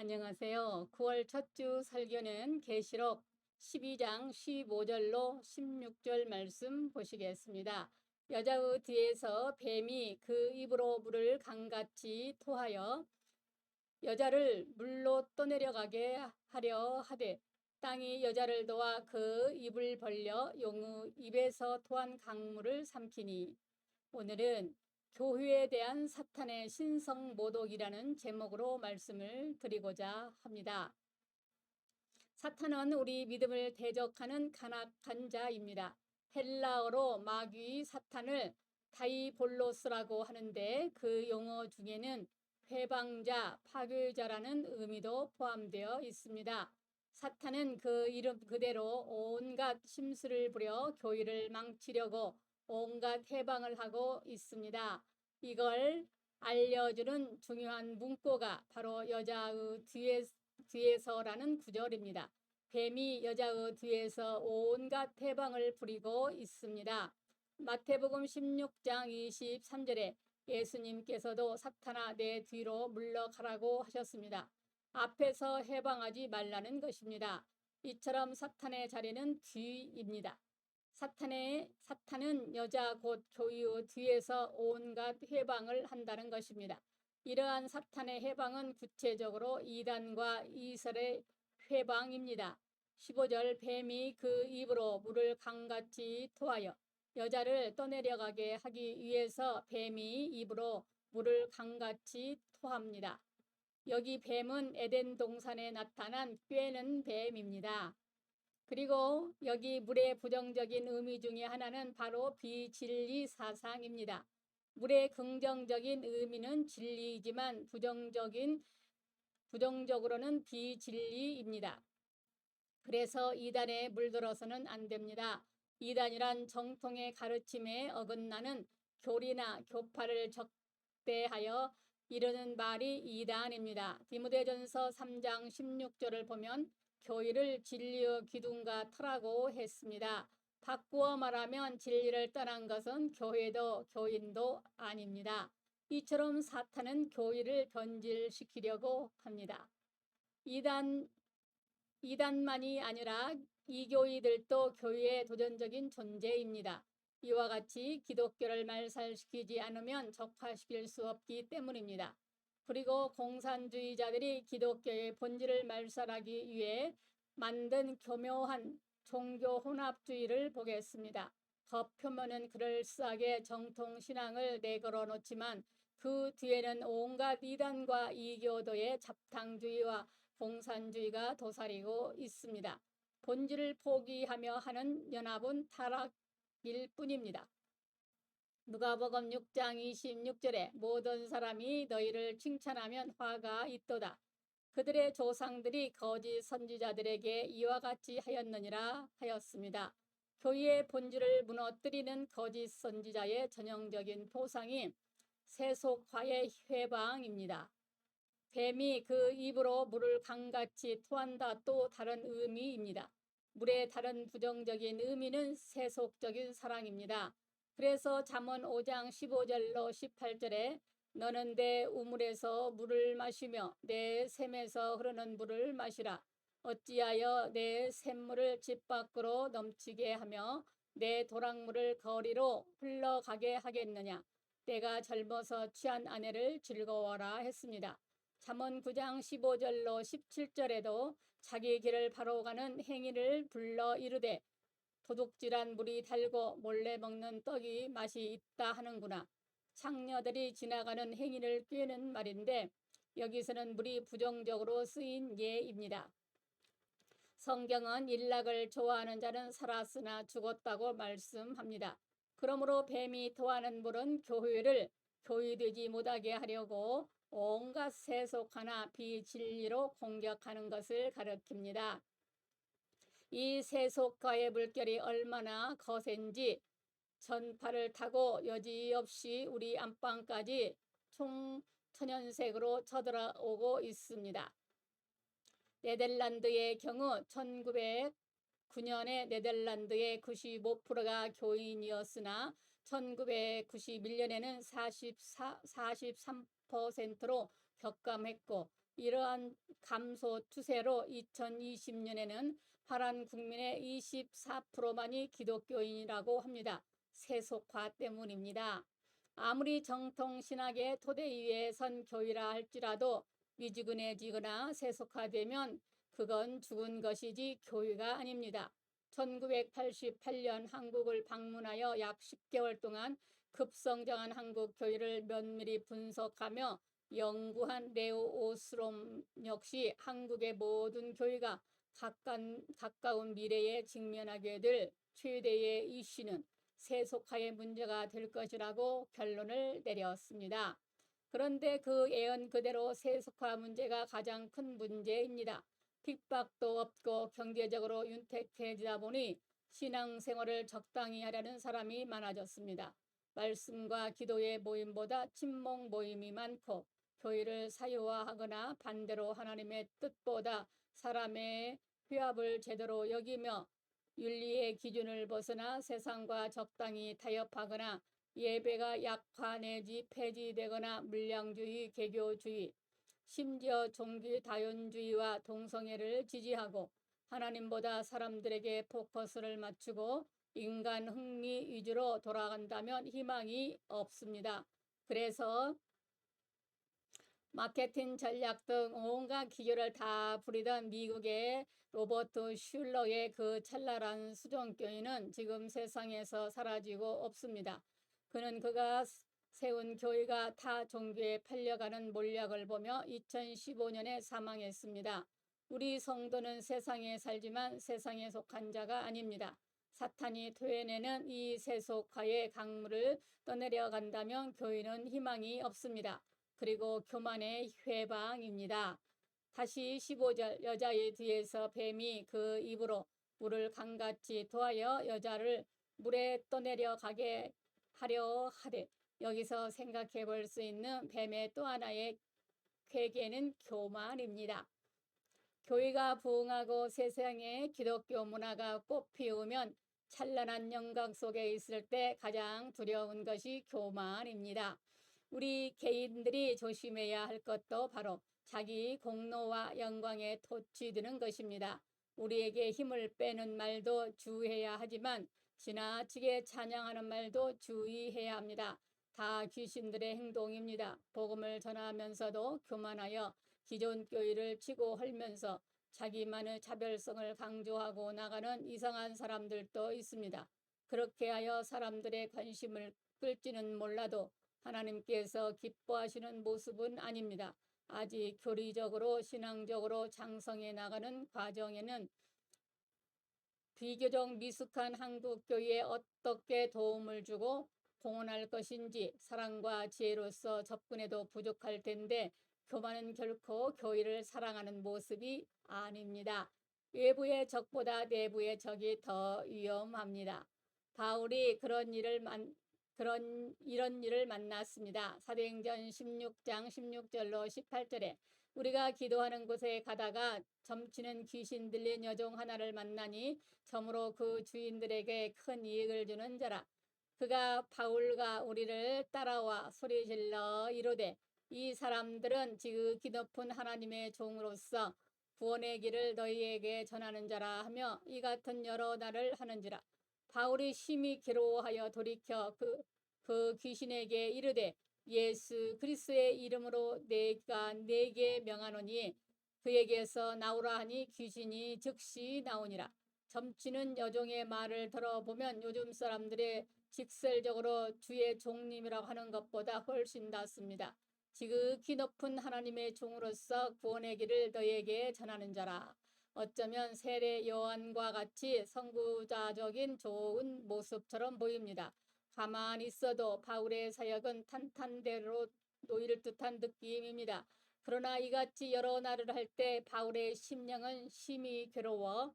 안녕하세요. 9월 첫 주 설교는 계시록 12장 15절로 16절 말씀 보시겠습니다. 여자의 뒤에서 뱀이 그 입으로 물을 강같이 토하여 여자를 물로 떠내려가게 하려 하되 땅이 여자를 도와 그 입을 벌려 용의 입에서 토한 강물을 삼키니. 오늘은 교회에 대한 사탄의 신성 모독이라는 제목으로 말씀을 드리고자 합니다. 사탄은 우리 믿음을 대적하는 간악한 자입니다. 헬라어로 마귀 사탄을 다이볼로스라고 하는데 그 용어 중에는 회방자, 파괴자라는 의미도 포함되어 있습니다. 사탄은 그 이름 그대로 온갖 심술을 부려 교회를 망치려고 온갖 해방을 하고 있습니다. 이걸 알려주는 중요한 문구가 바로 여자의 뒤에서라는 구절입니다. 뱀이 여자의 뒤에서 온갖 해방을 부리고 있습니다. 마태복음 16장 23절에 예수님께서도 사탄아 내 뒤로 물러가라고 하셨습니다. 앞에서 해방하지 말라는 것입니다. 이처럼 사탄의 자리는 뒤입니다. 사탄은 여자 곧 교회의 뒤에서 온갖 해방을 한다는 것입니다. 이러한 사탄의 해방은 구체적으로 이단과 이설의 회방입니다. 15절 뱀이 그 입으로 물을 강같이 토하여 여자를 떠내려가게 하기 위해서 뱀이 입으로 물을 강같이 토합니다. 여기 뱀은 에덴 동산에 나타난 꿰는 뱀입니다. 그리고 여기 물의 부정적인 의미 중에 하나는 바로 비진리 사상입니다. 물의 긍정적인 의미는 진리이지만 부정적으로는 비진리입니다. 그래서 이단에 물들어서는 안 됩니다. 이단이란 정통의 가르침에 어긋나는 교리나 교파를 적대하여 이르는 말이 이단입니다. 디모데전서 3장 16절을 보면 교회를 진리의 기둥과 터라고 했습니다. 바꾸어 말하면 진리를 떠난 것은 교회도 교인도 아닙니다. 이처럼 사탄은 교회를 변질시키려고 합니다. 이단만이 아니라 이교이들도 교회의 도전적인 존재입니다. 이와 같이 기독교를 말살시키지 않으면 적화시킬 수 없기 때문입니다. 그리고 공산주의자들이 기독교의 본질을 말살하기 위해 만든 교묘한 종교 혼합주의를 보겠습니다. 겉표면은 그럴싸하게 정통신앙을 내걸어 놓지만 그 뒤에는 온갖 이단과 이교도의 잡탕주의와 공산주의가 도사리고 있습니다. 본질을 포기하며 하는 연합은 타락일 뿐입니다. 누가복음 6장 26절에 모든 사람이 너희를 칭찬하면 화가 있도다. 그들의 조상들이 거짓 선지자들에게 이와 같이 하였느니라 하였습니다. 교회의 본질을 무너뜨리는 거짓 선지자의 전형적인 포상이 세속화의 회방입니다. 뱀이 그 입으로 물을 강같이 토한다 또 다른 의미입니다. 물의 다른 부정적인 의미는 세속적인 사랑입니다. 그래서 잠언 5장 15절로 18절에 너는 내 우물에서 물을 마시며 내 샘에서 흐르는 물을 마시라. 어찌하여 내 샘물을 집 밖으로 넘치게 하며 내 도랑물을 거리로 흘러가게 하겠느냐. 내가 젊어서 취한 아내를 즐거워라 했습니다. 잠언 9장 15절로 17절에도 자기 길을 바로 가는 행위를 불러 이르되 도둑질한 물이 달고 몰래 먹는 떡이 맛이 있다 하는구나. 창녀들이 지나가는 행위를 꾀는 말인데 여기서는 물이 부정적으로 쓰인 예입니다. 성경은 일락을 좋아하는 자는 살았으나 죽었다고 말씀합니다. 그러므로 뱀이 토하는 물은 교회를 교회되지 못하게 하려고 온갖 세속화나 비진리로 공격하는 것을 가리킵니다. 이 세속화의 물결이 얼마나 거센지 전파를 타고 여지없이 우리 안방까지 총천연색으로 쳐들어오고 있습니다. 네덜란드의 경우 1909년에 네덜란드의 95%가 교인이었으나 1991년에는 43%로 격감했고 이러한 감소 추세로 2020년에는 파란 국민의 24%만이 기독교인이라고 합니다. 세속화 때문입니다. 아무리 정통 신학의 토대 위에 선 교회라 할지라도 미지근해지거나 세속화되면 그건 죽은 것이지 교회가 아닙니다. 1988년 한국을 방문하여 약 10개월 동안 급성장한 한국 교회를 면밀히 분석하며 연구한 레오 오스롬 역시 한국의 모든 교회가 가까운 미래에 직면하게 될 최대의 이슈는 세속화의 문제가 될 것이라고 결론을 내렸습니다. 그런데 그 예언 그대로 세속화 문제가 가장 큰 문제입니다. 핍박도 없고 경제적으로 윤택해지다 보니 신앙생활을 적당히 하려는 사람이 많아졌습니다. 말씀과 기도의 모임보다 친목 모임이 많고 교회를 사유화하거나 반대로 하나님의 뜻보다 사람의 회합을 제대로 여기며 윤리의 기준을 벗어나 세상과 적당히 타협하거나 예배가 약화 내지 폐지되거나 물량주의, 개교주의, 심지어 종교 다원주의와 동성애를 지지하고 하나님보다 사람들에게 포커스를 맞추고 인간 흥미 위주로 돌아간다면 희망이 없습니다. 그래서 마케팅 전략 등 온갖 기교를 다 부리던 미국의 로버트 슐러의 그 찬란한 수종교회는 지금 세상에서 사라지고 없습니다. 그는 그가 세운 교회가 타 종교에 팔려가는 몰락을 보며 2015년에 사망했습니다. 우리 성도는 세상에 살지만 세상에 속한 자가 아닙니다. 사탄이 토해내는 이 세속화의 강물을 떠내려 간다면 교회는 희망이 없습니다. 그리고 교만의 회방입니다. 다시 15절 여자의 뒤에서 뱀이 그 입으로 물을 강같이 토하여 여자를 물에 떠내려 가게 하려 하되 여기서 생각해 볼 수 있는 뱀의 또 하나의 괴계는 교만입니다. 교회가 부흥하고 세상에 기독교 문화가 꽃피우면 찬란한 영광 속에 있을 때 가장 두려운 것이 교만입니다. 우리 개인들이 조심해야 할 것도 바로 자기 공로와 영광에 토취드는 것입니다. 우리에게 힘을 빼는 말도 주의해야 하지만 지나치게 찬양하는 말도 주의해야 합니다. 다 귀신들의 행동입니다. 복음을 전하면서도 교만하여 기존 교회를 치고 헐면서 자기만의 자별성을 강조하고 나가는 이상한 사람들도 있습니다. 그렇게 하여 사람들의 관심을 끌지는 몰라도 하나님께서 기뻐하시는 모습은 아닙니다. 아직 교리적으로 신앙적으로 장성해 나가는 과정에는 비교적 미숙한 한국교회에 어떻게 도움을 주고 공헌할 것인지 사랑과 지혜로서 접근해도 부족할 텐데 교만은 결코 교회를 사랑하는 모습이 아닙니다. 외부의 적보다 내부의 적이 더 위험합니다. 바울이 이런 일을 만났습니다. 사도행전 16장 16절로 18절에 우리가 기도하는 곳에 가다가 점치는 귀신 들린 여종 하나를 만나니 점으로 그 주인들에게 큰 이익을 주는 자라. 그가 바울과 우리를 따라와 소리질러 이르되 이 사람들은 지극히 높은 하나님의 종으로서 구원의 길을 너희에게 전하는 자라 하며 이 같은 여러 날을 하는지라. 바울이 심히 괴로워하여 돌이켜 그 귀신에게 이르되 예수 그리스도의 이름으로 내가 네게 명하노니 그에게서 나오라 하니 귀신이 즉시 나오니라. 점치는 여종의 말을 들어보면 요즘 사람들의 직설적으로 주의 종님이라고 하는 것보다 훨씬 낫습니다. 지극히 높은 하나님의 종으로서 구원의 길을 너희에게 전하는 자라. 어쩌면 세례 요한과 같이 선구자적인 좋은 모습처럼 보입니다. 가만히 있어도 바울의 사역은 탄탄대로 놓일 듯한 느낌입니다. 그러나 이같이 여러 날을 할 때 바울의 심령은 심히 괴로워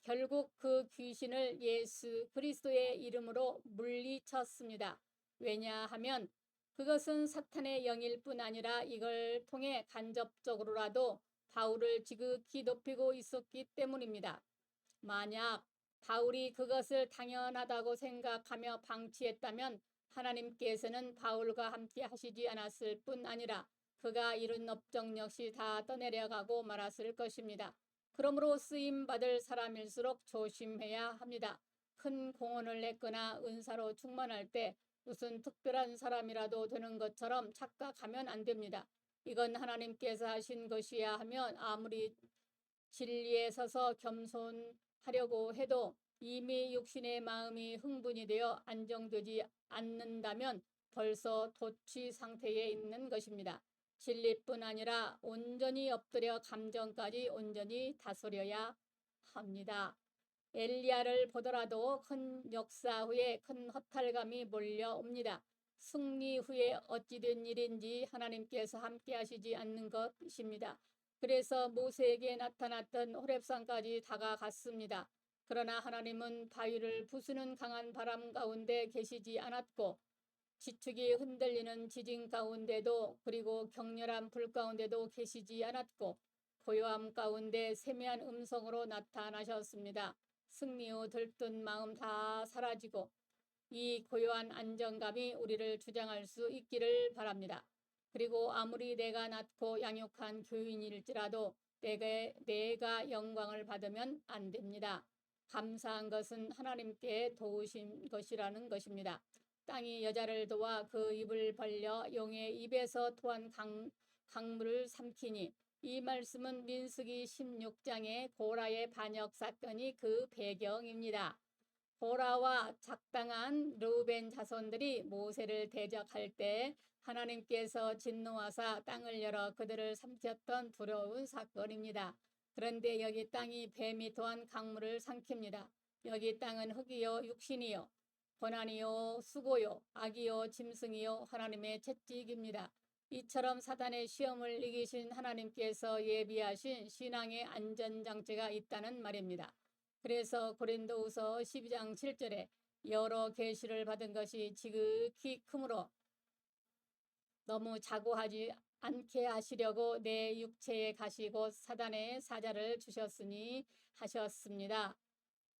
결국 그 귀신을 예수 그리스도의 이름으로 물리쳤습니다. 왜냐하면 그것은 사탄의 영일 뿐 아니라 이걸 통해 간접적으로라도 바울을 지극히 높이고 있었기 때문입니다. 만약 바울이 그것을 당연하다고 생각하며 방치했다면 하나님께서는 바울과 함께 하시지 않았을 뿐 아니라 그가 이룬 업적 역시 다 떠내려가고 말았을 것입니다. 그러므로 쓰임받을 사람일수록 조심해야 합니다. 큰 공헌을 했거나 은사로 충만할 때 무슨 특별한 사람이라도 되는 것처럼 착각하면 안 됩니다. 이건 하나님께서 하신 것이야 하면 아무리 진리에 서서 겸손하려고 해도 이미 육신의 마음이 흥분이 되어 안정되지 않는다면 벌써 도취 상태에 있는 것입니다. 진리뿐 아니라 온전히 엎드려 감정까지 온전히 다스려야 합니다. 엘리야를 보더라도 큰 역사 후에 큰 허탈감이 몰려옵니다. 승리 후에 어찌된 일인지 하나님께서 함께 하시지 않는 것입니다. 그래서 모세에게 나타났던 호렙산까지 다가갔습니다. 그러나 하나님은 바위를 부수는 강한 바람 가운데 계시지 않았고 지축이 흔들리는 지진 가운데도 그리고 격렬한 불 가운데도 계시지 않았고 고요함 가운데 세미한 음성으로 나타나셨습니다. 승리 후 들뜬 마음 다 사라지고 이 고요한 안정감이 우리를 주장할 수 있기를 바랍니다. 그리고 아무리 내가 낮고 양육한 교인일지라도 내가 영광을 받으면 안 됩니다. 감사한 것은 하나님께 도우신 것이라는 것입니다. 땅이 여자를 도와 그 입을 벌려 용의 입에서 토한 강물을 삼키니 이 말씀은 민수기 16장의 고라의 반역 사건이 그 배경입니다. 고라와 작당한 르우벤 자손들이 모세를 대적할 때 하나님께서 진노하사 땅을 열어 그들을 삼켰던 두려운 사건입니다. 그런데 여기 땅이 뱀이 토한 강물을 삼킵니다. 여기 땅은 흙이요 육신이요 고난이요 수고요 악이요 짐승이요 하나님의 채찍입니다. 이처럼 사단의 시험을 이기신 하나님께서 예비하신 신앙의 안전장치가 있다는 말입니다. 그래서 고린도후서 12장 7절에 여러 계시를 받은 것이 지극히 크므로 너무 자고하지 않게 하시려고 내 육체에 가시고 사단의 사자를 주셨으니 하셨습니다.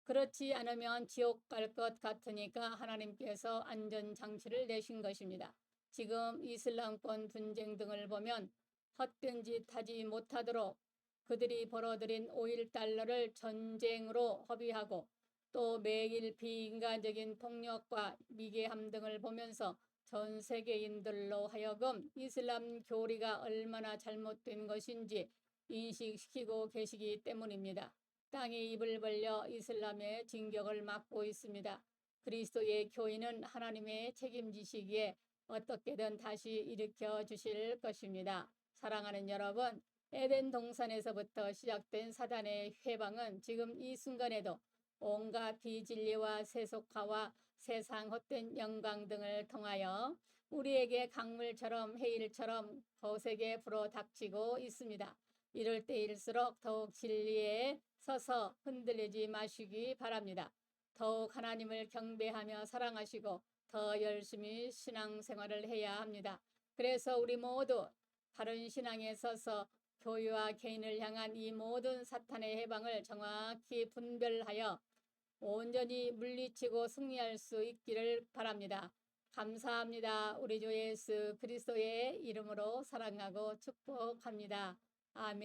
그렇지 않으면 지옥 갈 것 같으니까 하나님께서 안전장치를 내신 것입니다. 지금 이슬람권 분쟁 등을 보면 헛된 짓 하지 못하도록 그들이 벌어들인 $5 전쟁으로 허비하고 또 매일 비인간적인 폭력과 미개함 등을 보면서 전 세계인들로 하여금 이슬람 교리가 얼마나 잘못된 것인지 인식시키고 계시기 때문입니다. 땅이 입을 벌려 이슬람의 진격을 막고 있습니다. 그리스도의 교인은 하나님의 책임지시기에 어떻게든 다시 일으켜 주실 것입니다. 사랑하는 여러분, 에덴 동산에서부터 시작된 사단의 회방은 지금 이 순간에도 온갖 비진리와 세속화와 세상 헛된 영광 등을 통하여 우리에게 강물처럼 해일처럼 거세게 불어닥치고 있습니다. 이럴 때일수록 더욱 진리에 서서 흔들리지 마시기 바랍니다. 더욱 하나님을 경배하며 사랑하시고 더 열심히 신앙생활을 해야 합니다. 그래서 우리 모두 바른 신앙에 서서 교회와 개인을 향한 이 모든 사탄의 해방을 정확히 분별하여 온전히 물리치고 승리할 수 있기를 바랍니다. 감사합니다. 우리 주 예수 그리스도의 이름으로 사랑하고 축복합니다. 아멘.